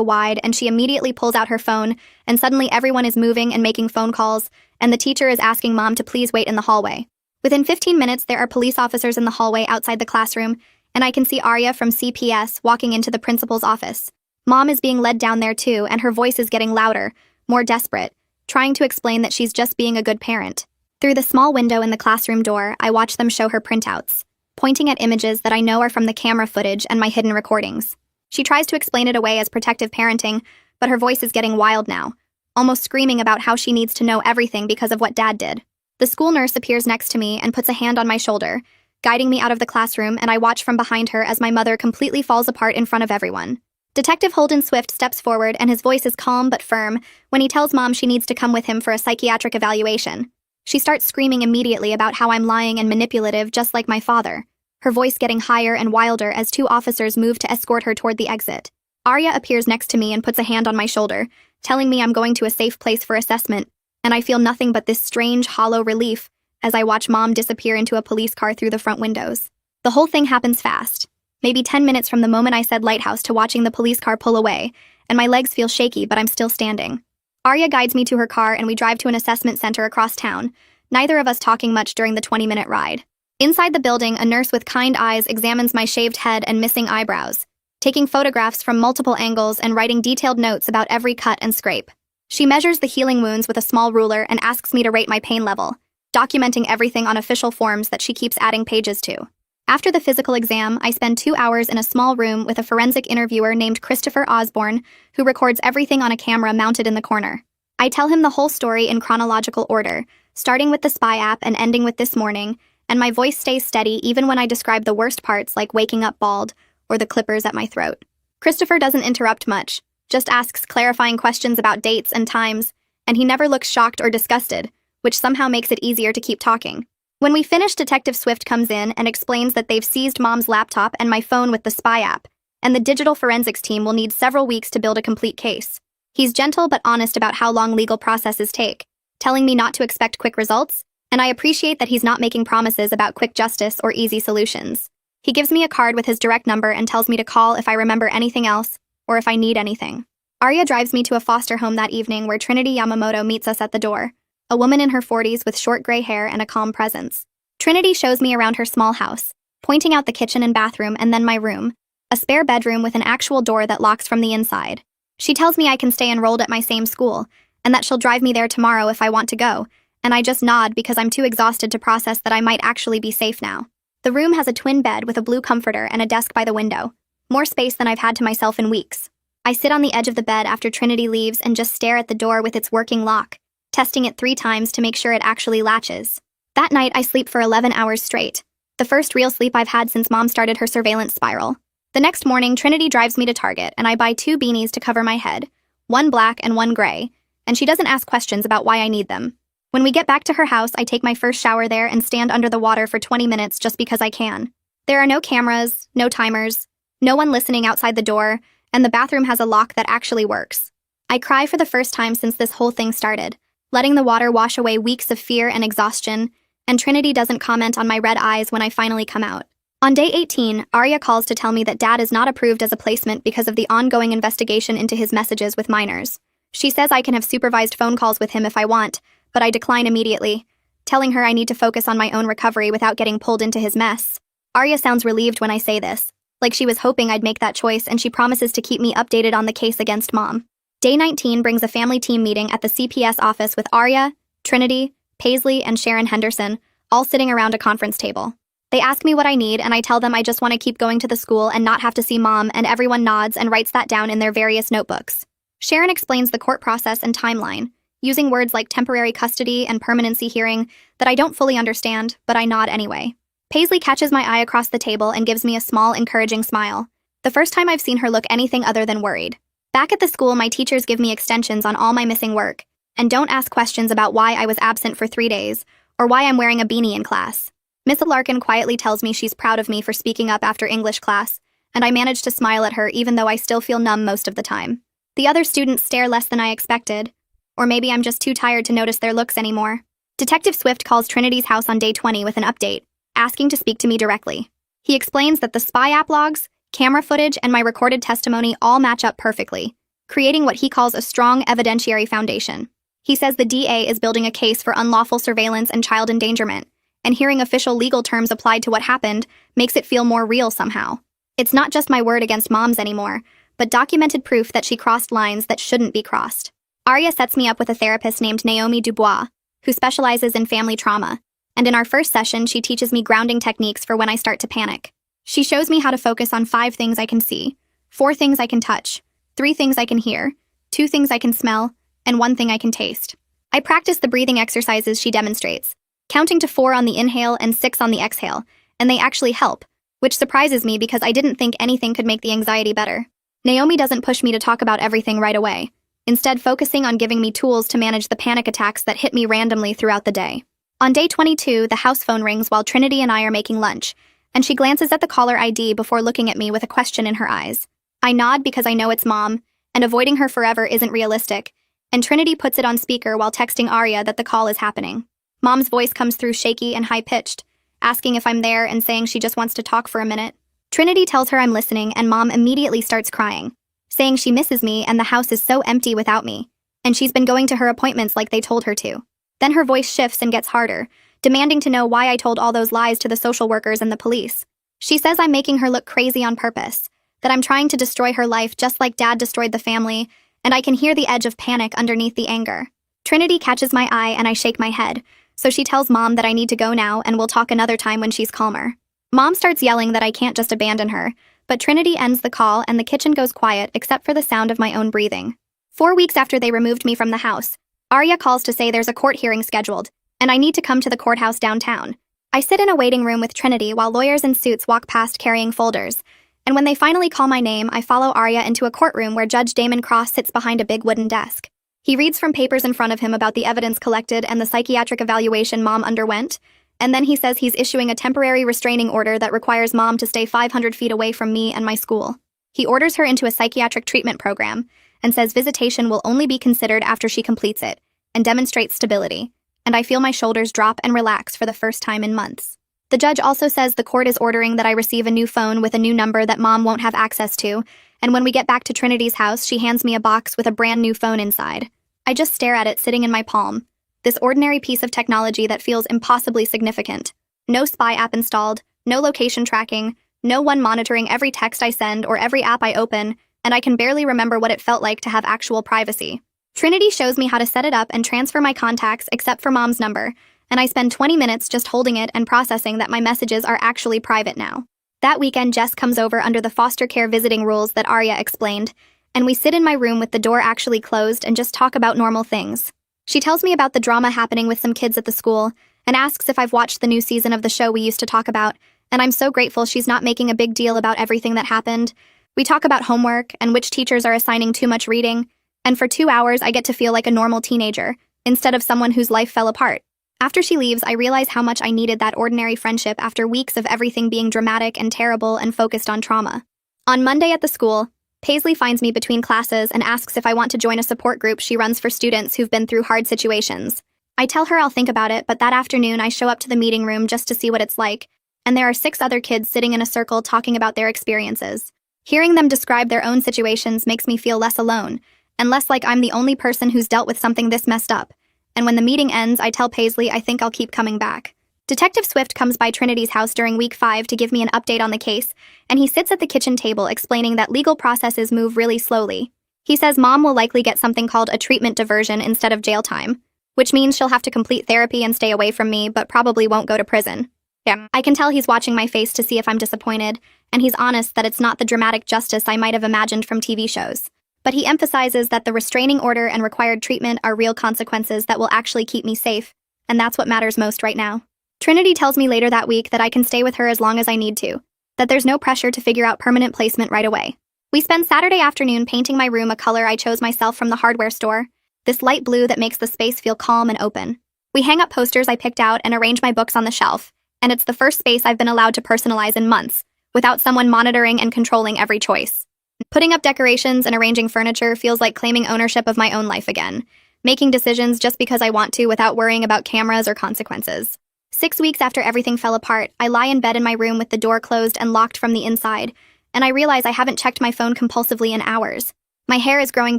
wide, and she immediately pulls out her phone, and suddenly everyone is moving and making phone calls, and the teacher is asking Mom to please wait in the hallway. Within 15 minutes, there are police officers in the hallway outside the classroom, and I can see Arya from CPS walking into the principal's office. Mom is being led down there too, and her voice is getting louder, more desperate, trying to explain that she's just being a good parent. Through the small window in the classroom door, I watch them show her printouts, pointing at images that I know are from the camera footage and my hidden recordings. She tries to explain it away as protective parenting, but her voice is getting wild now, almost screaming about how she needs to know everything because of what Dad did. The school nurse appears next to me and puts a hand on my shoulder, guiding me out of the classroom, and I watch from behind her as my mother completely falls apart in front of everyone. Detective Holden Swift steps forward, and his voice is calm but firm when he tells Mom she needs to come with him for a psychiatric evaluation. She starts screaming immediately about how I'm lying and manipulative just like my father, her voice getting higher and wilder as two officers move to escort her toward the exit. Arya appears next to me and puts a hand on my shoulder, telling me I'm going to a safe place for assessment, and I feel nothing but this strange, hollow relief as I watch Mom disappear into a police car through the front windows. The whole thing happens fast, maybe 10 minutes from the moment I said lighthouse to watching the police car pull away, and my legs feel shaky, but I'm still standing. Arya guides me to her car and we drive to an assessment center across town, neither of us talking much during the 20-minute ride. Inside the building, a nurse with kind eyes examines my shaved head and missing eyebrows, taking photographs from multiple angles and writing detailed notes about every cut and scrape. She measures the healing wounds with a small ruler and asks me to rate my pain level, documenting everything on official forms that she keeps adding pages to. After the physical exam, I spend 2 hours in a small room with a forensic interviewer named Christopher Osborne, who records everything on a camera mounted in the corner. I tell him the whole story in chronological order, starting with the spy app and ending with this morning, and my voice stays steady even when I describe the worst parts like waking up bald or the clippers at my throat. Christopher doesn't interrupt much, just asks clarifying questions about dates and times, and he never looks shocked or disgusted, which somehow makes it easier to keep talking. When we finish, Detective Swift comes in and explains that they've seized Mom's laptop and my phone with the spy app, and the digital forensics team will need several weeks to build a complete case. He's gentle but honest about how long legal processes take, telling me not to expect quick results, and I appreciate that he's not making promises about quick justice or easy solutions. He gives me a card with his direct number and tells me to call if I remember anything else, or if I need anything. Arya drives me to a foster home that evening where Trinity Yamamoto meets us at the door, a woman in her 40s with short gray hair and a calm presence. Trinity shows me around her small house, pointing out the kitchen and bathroom and then my room, a spare bedroom with an actual door that locks from the inside. She tells me I can stay enrolled at my same school, and that she'll drive me there tomorrow if I want to go, and I just nod because I'm too exhausted to process that I might actually be safe now. The room has a twin bed with a blue comforter and a desk by the window. More space than I've had to myself in weeks. I sit on the edge of the bed after Trinity leaves and just stare at the door with its working lock, testing it 3 times to make sure it actually latches. That night, I sleep for 11 hours straight. The first real sleep I've had since Mom started her surveillance spiral. The next morning, Trinity drives me to Target, and I buy 2 beanies to cover my head, one black and one gray, and she doesn't ask questions about why I need them. When we get back to her house, I take my first shower there and stand under the water for 20 minutes just because I can. There are no cameras, no timers, no one listening outside the door, and the bathroom has a lock that actually works. I cry for the first time since this whole thing started, letting the water wash away weeks of fear and exhaustion, and Trinity doesn't comment on my red eyes when I finally come out. On day 18, Arya calls to tell me that Dad is not approved as a placement because of the ongoing investigation into his messages with minors. She says I can have supervised phone calls with him if I want, but I decline immediately, telling her I need to focus on my own recovery without getting pulled into his mess. Arya sounds relieved when I say this, like she was hoping I'd make that choice, and she promises to keep me updated on the case against Mom. Day 19 brings a family team meeting at the CPS office with Arya, Trinity, Paisley, and Sharon Henderson, all sitting around a conference table. They ask me what I need, and I tell them I just want to keep going to the school and not have to see Mom, and everyone nods and writes that down in their various notebooks. Sharon explains the court process and timeline, using words like temporary custody and permanency hearing that I don't fully understand, but I nod anyway. Paisley catches my eye across the table and gives me a small, encouraging smile. The first time I've seen her look anything other than worried. Back at the school, my teachers give me extensions on all my missing work, and don't ask questions about why I was absent for 3 days, or why I'm wearing a beanie in class. Miss Larkin quietly tells me she's proud of me for speaking up after English class, and I manage to smile at her even though I still feel numb most of the time. The other students stare less than I expected, or maybe I'm just too tired to notice their looks anymore. Detective Swift calls Trinity's house on day 20 with an update, asking to speak to me directly. He explains that the spy app logs, camera footage, and my recorded testimony all match up perfectly, creating what he calls a strong evidentiary foundation. He says the DA is building a case for unlawful surveillance and child endangerment, and hearing official legal terms applied to what happened makes it feel more real somehow. It's not just my word against Mom's anymore, but documented proof that she crossed lines that shouldn't be crossed. Arya sets me up with a therapist named Naomi Dubois, who specializes in family trauma, and in our first session, she teaches me grounding techniques for when I start to panic. She shows me how to focus on 5 things I can see, 4 things I can touch, 3 things I can hear, 2 things I can smell, and 1 thing I can taste. I practice the breathing exercises she demonstrates, counting to 4 on the inhale and 6 on the exhale, and they actually help, which surprises me because I didn't think anything could make the anxiety better. Naomi doesn't push me to talk about everything right away, instead focusing on giving me tools to manage the panic attacks that hit me randomly throughout the day. On day 22, the house phone rings while Trinity and I are making lunch, and she glances at the caller ID before looking at me with a question in her eyes. I nod because I know it's Mom, and avoiding her forever isn't realistic, and Trinity puts it on speaker while texting Arya that the call is happening. Mom's voice comes through shaky and high-pitched, asking if I'm there and saying she just wants to talk for a minute. Trinity tells her I'm listening, and Mom immediately starts crying, saying she misses me and the house is so empty without me, and she's been going to her appointments like they told her to. Then her voice shifts and gets harder, demanding to know why I told all those lies to the social workers and the police. She says I'm making her look crazy on purpose, that I'm trying to destroy her life just like Dad destroyed the family, and I can hear the edge of panic underneath the anger. Trinity catches my eye and I shake my head, so she tells Mom that I need to go now and we'll talk another time when she's calmer. Mom starts yelling that I can't just abandon her, but Trinity ends the call and the kitchen goes quiet except for the sound of my own breathing. 4 weeks after they removed me from the house, Arya calls to say there's a court hearing scheduled, and I need to come to the courthouse downtown. I sit in a waiting room with Trinity while lawyers in suits walk past carrying folders, and when they finally call my name, I follow Arya into a courtroom where Judge Damon Cross sits behind a big wooden desk. He reads from papers in front of him about the evidence collected and the psychiatric evaluation Mom underwent, and then he says he's issuing a temporary restraining order that requires Mom to stay 500 feet away from me and my school. He orders her into a psychiatric treatment program and says visitation will only be considered after she completes it and demonstrates stability, and I feel my shoulders drop and relax for the first time in months. The judge also says the court is ordering that I receive a new phone with a new number that Mom won't have access to, and when we get back to Trinity's house, she hands me a box with a brand new phone inside. I just stare at it sitting in my palm, this ordinary piece of technology that feels impossibly significant. No spy app installed, no location tracking, no one monitoring every text I send or every app I open, and I can barely remember what it felt like to have actual privacy. Trinity shows me how to set it up and transfer my contacts except for mom's number, and I spend 20 minutes just holding it and processing that my messages are actually private now. That weekend, Jess comes over under the foster care visiting rules that Arya explained, and we sit in my room with the door actually closed and just talk about normal things. She tells me about the drama happening with some kids at the school and asks if I've watched the new season of the show we used to talk about, and I'm so grateful she's not making a big deal about everything that happened. We talk about homework and which teachers are assigning too much reading, and for 2 hours I get to feel like a normal teenager, instead of someone whose life fell apart. After she leaves, I realize how much I needed that ordinary friendship after weeks of everything being dramatic and terrible and focused on trauma. On Monday at the school, Paisley finds me between classes and asks if I want to join a support group she runs for students who've been through hard situations. I tell her I'll think about it, but that afternoon I show up to the meeting room just to see what it's like, and there are 6 other kids sitting in a circle talking about their experiences. Hearing them describe their own situations makes me feel less alone, and less like I'm the only person who's dealt with something this messed up. And when the meeting ends, I tell Paisley I think I'll keep coming back. Detective Swift comes by Trinity's house during week 5 to give me an update on the case, and he sits at the kitchen table explaining that legal processes move really slowly. He says Mom will likely get something called a treatment diversion instead of jail time, which means she'll have to complete therapy and stay away from me, but probably won't go to prison. Yeah, I can tell he's watching my face to see if I'm disappointed, and he's honest that it's not the dramatic justice I might have imagined from TV shows. But he emphasizes that the restraining order and required treatment are real consequences that will actually keep me safe, and that's what matters most right now. Trinity tells me later that week that I can stay with her as long as I need to, that there's no pressure to figure out permanent placement right away. We spend Saturday afternoon painting my room a color I chose myself from the hardware store, this light blue that makes the space feel calm and open. We hang up posters I picked out and arrange my books on the shelf, and it's the first space I've been allowed to personalize in months, without someone monitoring and controlling every choice. Putting up decorations and arranging furniture feels like claiming ownership of my own life again, making decisions just because I want to without worrying about cameras or consequences. 6 weeks after everything fell apart, I lie in bed in my room with the door closed and locked from the inside, and I realize I haven't checked my phone compulsively in hours. My hair is growing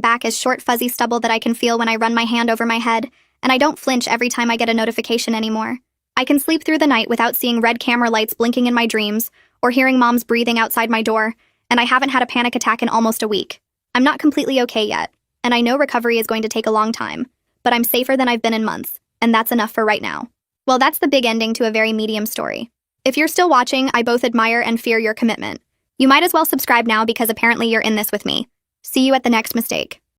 back as short fuzzy stubble that I can feel when I run my hand over my head, and I don't flinch every time I get a notification anymore. I can sleep through the night without seeing red camera lights blinking in my dreams, or hearing Mom's breathing outside my door, and I haven't had a panic attack in almost a week. I'm not completely okay yet, and I know recovery is going to take a long time, but I'm safer than I've been in months, and that's enough for right now. Well, that's the big ending to a very medium story. If you're still watching, I both admire and fear your commitment. You might as well subscribe now because apparently you're in this with me. See you at the next mistake.